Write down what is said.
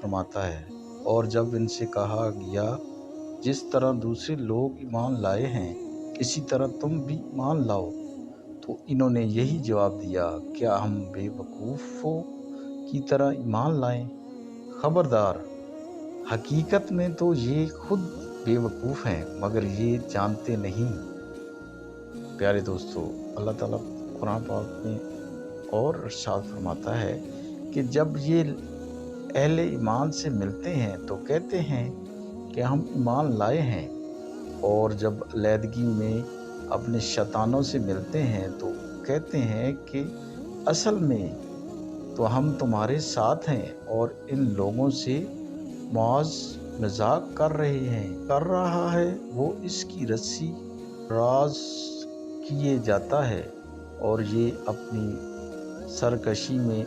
فرماتا ہے، اور جب ان سے کہا گیا جس طرح دوسرے لوگ ایمان لائے ہیں اسی طرح تم بھی ایمان لاؤ، تو انہوں نے یہی جواب دیا، کیا ہم بے وقوفوں کی طرح ایمان لائیں؟ خبردار، حقیقت میں تو یہ خود بے وقوف ہیں مگر یہ جانتے نہیں۔ پیارے دوستو، اللہ تعالیٰ قرآن پاک میں اور ارشاد فرماتا ہے کہ جب یہ اہل ایمان سے ملتے ہیں تو کہتے ہیں کہ ہم ایمان لائے ہیں، اور جب علیحدگی میں اپنے شیطانوں سے ملتے ہیں تو کہتے ہیں کہ اصل میں تو ہم تمہارے ساتھ ہیں، اور ان لوگوں سے معاذ مذاق کر رہا ہے وہ اس کی رسی راز کیے جاتا ہے، اور یہ اپنی سرکشی میں